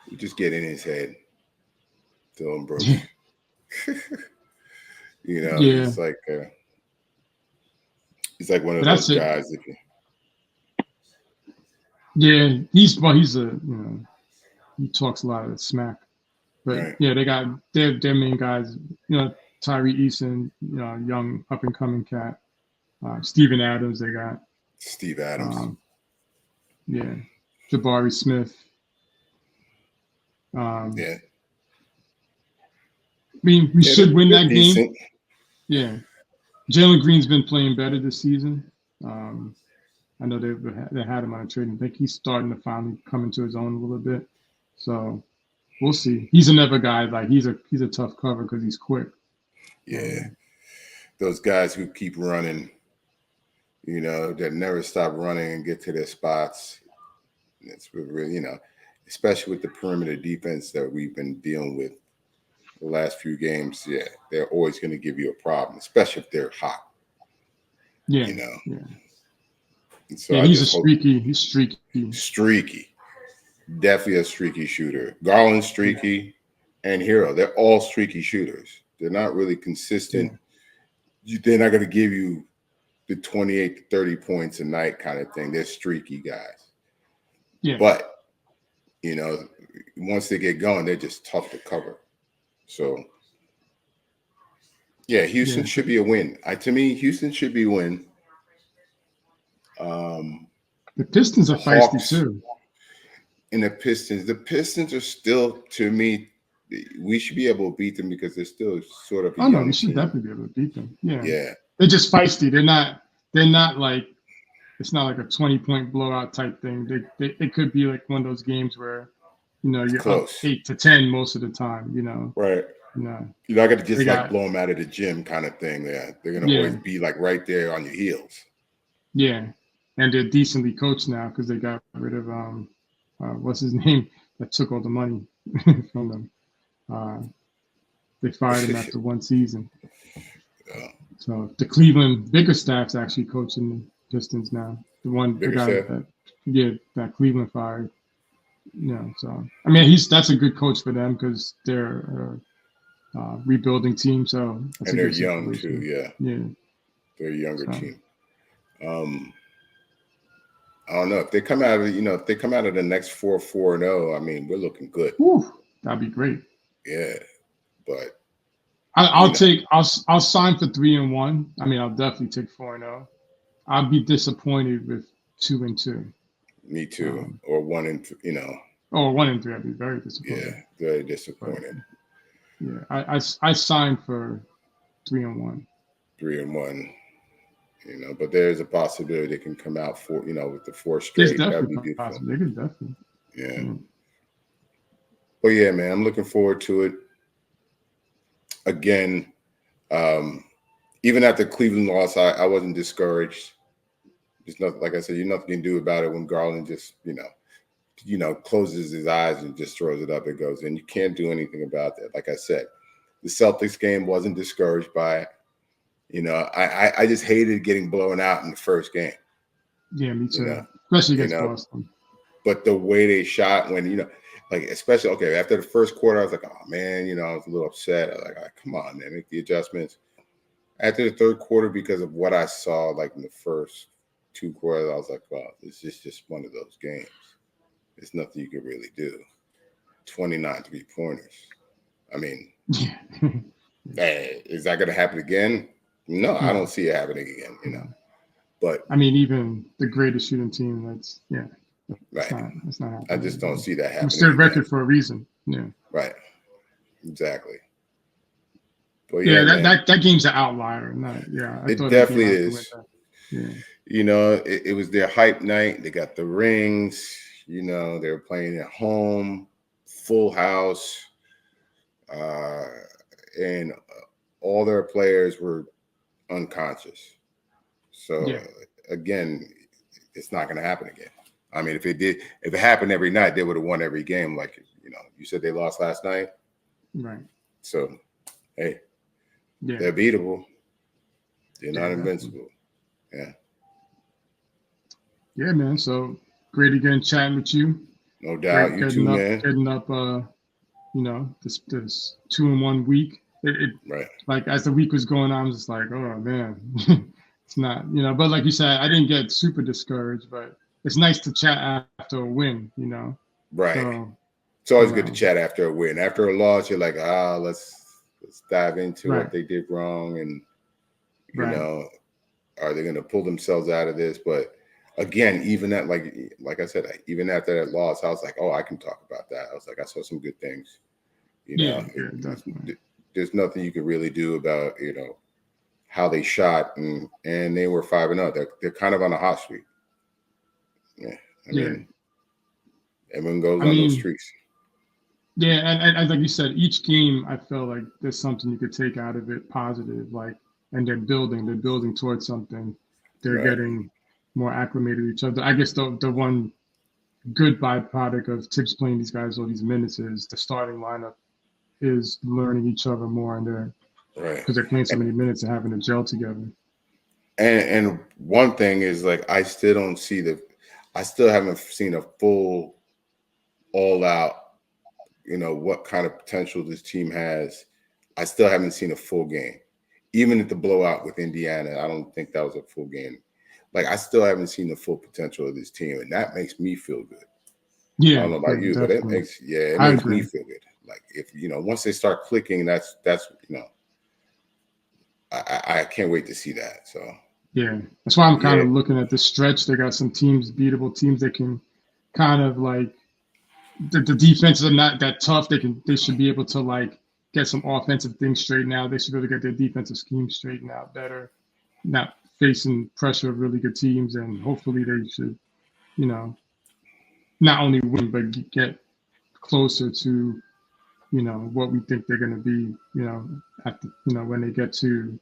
you just get in his head, Dylan Brooks. He's like one of those guys. Yeah, he's he talks a lot of smack. But Right. yeah, they got their main guys. Tyree Eason, young up and coming cat. Steven Adams, they got. Steve Adams. Yeah, Jabari Smith. Yeah. I mean, we should win that decent. game. Yeah, Jalen Green's been playing better this season. I know they had him on a trade. I think he's starting to finally come into his own a little bit. So we'll see. He's another guy. Like he's a tough cover because he's quick. Yeah, those guys who keep running, that never stop running and get to their spots. It's really, especially with the perimeter defense that we've been dealing with the last few games. Yeah, they're always going to give you a problem, especially if they're hot. Yeah, Yeah. And so he's streaky. He's streaky. Streaky. Definitely a streaky shooter. Garland's streaky, and Hero. They're all streaky shooters. They're not really consistent. Yeah. They're not going to give you the 28 to 30 points a night kind of thing. They're streaky guys. Yeah. But, once they get going, they're just tough to cover. So, yeah, Houston should be a win. To me, Houston should be a win. The Pistons are feisty too. And the Pistons are still, to me, we should be able to beat them because they're still sort of. Oh no, we should definitely be able to beat them. Yeah. Yeah. They're just feisty. They're not like, it's not like a 20-point blowout type thing. It could be like one of those games where, you're close. Up 8-10 most of the time. Right. You're not going to just blow them out of the gym kind of thing. Yeah, they're going to always be like right there on your heels. Yeah, and they're decently coached now because they got rid of what's his name that took all the money from them. They fired him after one season. Yeah. So the Cleveland Bickerstaff's actually coaching the Pistons now. The guy that Cleveland fired. So I mean that's a good coach for them because they're a rebuilding team. So and they're young too. Yeah. They're a younger team. I don't know if they come out of the next 4-4-0. I mean, we're looking good. Whew, that'd be great. Yeah, but I'll sign for 3-1. I mean, I'll definitely take 4-0. I'll be disappointed with 2-2. Me too, or 1-3. Or 1-3, I'd be very disappointed. Yeah, very disappointed. But, yeah, I signed for 3-1. 3-1. But there's a possibility they can come out with the 4 straight. That'd be beautiful. They could definitely. Yeah. But yeah, man, I'm looking forward to it. Again, even after Cleveland lost, I wasn't discouraged. There's nothing, like I said, nothing you can do about it when Garland just, closes his eyes and just throws it up. It goes in. You can't do anything about that. Like I said, the Celtics game wasn't discouraged by it. I just hated getting blown out in the first game. Yeah, me too. Especially against Boston. But the way they shot when, especially, after the first quarter, I was like, oh, man, I was a little upset. I was like, come on, man, make the adjustments. After the third quarter, because of what I saw, in the first 2 quarters, I was like, well, this is just one of those games. There's nothing you can really do. 29 3-pointers. I mean, hey, is that going to happen again? No, I don't see it happening again, But I mean, even the greatest shooting team, that's right. It's not happening. I just don't see that happening. It's their record for a reason. Yeah. Right. Exactly. But that game's an outlier. It definitely is. Yeah. It was their hype night. They got the rings. They were playing at home, full house, and all their players were unconscious. So again, it's not going to happen again. I mean, if it happened every night, they would have won every game. Like, you said they lost last night. Right. So, hey, they're beatable. They're not invincible. Yeah. Yeah, man. So great again chatting with you. No doubt. You too, man. Getting up, this 2-1 week. Right. Like as the week was going on, I was just like, oh man, it's not, but like you said, I didn't get super discouraged, but it's nice to chat after a win, you know. Right. So, it's always good to chat after a win. After a loss, you're like, let's dive into what they did wrong, and you know, are they going to pull themselves out of this? But again, even that, like I said, even after that loss, I was like, I can talk about that. I was like, I saw some good things. You know, there's nothing you could really do about, you know, how they shot, and they were 5-0. They're kind of on a hot streak. Yeah, I mean, everyone goes on those streaks. Yeah, and like you said, each game I feel like there's something you could take out of it positive, like, and they're building towards something. They're getting more acclimated to each other. I guess the one good byproduct of Tibbs playing these guys all these minutes is the starting lineup is learning each other more, and they're because they're playing so many minutes and having to gel together. And one thing is, like, I still haven't seen a full all out, you know, what kind of potential this team has. I still haven't seen a full game. Even at the blowout with Indiana, I don't think that was a full game. Like, I still haven't seen the full potential of this team, and that makes me feel good. Yeah, I don't know about you, definitely. but it makes me feel good. Like, if, you know, once they start clicking, that's you know, I can't wait to see that. So yeah, that's why I'm kind of looking at the stretch. They got some teams, beatable teams that can kind of like the defenses are not that tough. They should be able to like get some offensive things straightened out. They should be able to get their defensive scheme straightened out better, not facing pressure of really good teams, and hopefully they should, you know, not only win but get closer to, you know, what we think they're going to be, you know, at the, you know, when they get to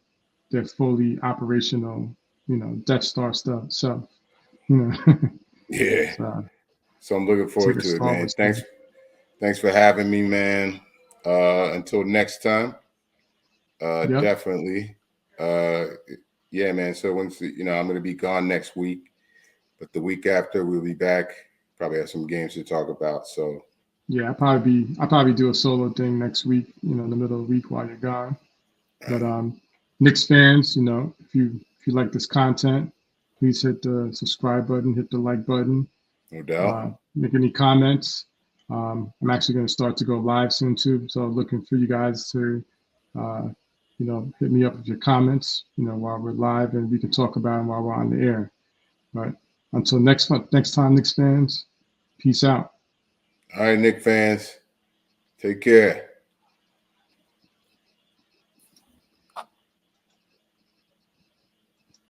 their fully operational, you know, Death Star stuff. So, you know, so I'm looking forward to it, man. Thanks for having me, man. Until next time, definitely. Yeah, man. So once, you know, I'm going to be gone next week, but the week after we'll be back. Probably have some games to talk about. So yeah, I'll probably do a solo thing next week, you know, in the middle of the week while you're gone. But Knicks fans, you know, if you like this content, please hit the subscribe button, hit the like button. No doubt. Make any comments. I'm actually going to start to go live soon too, so looking for you guys to, you know, hit me up with your comments, you know, while we're live, and we can talk about them while we're on the air. But until next time, Knicks fans, peace out. All right, Knicks fans, take care.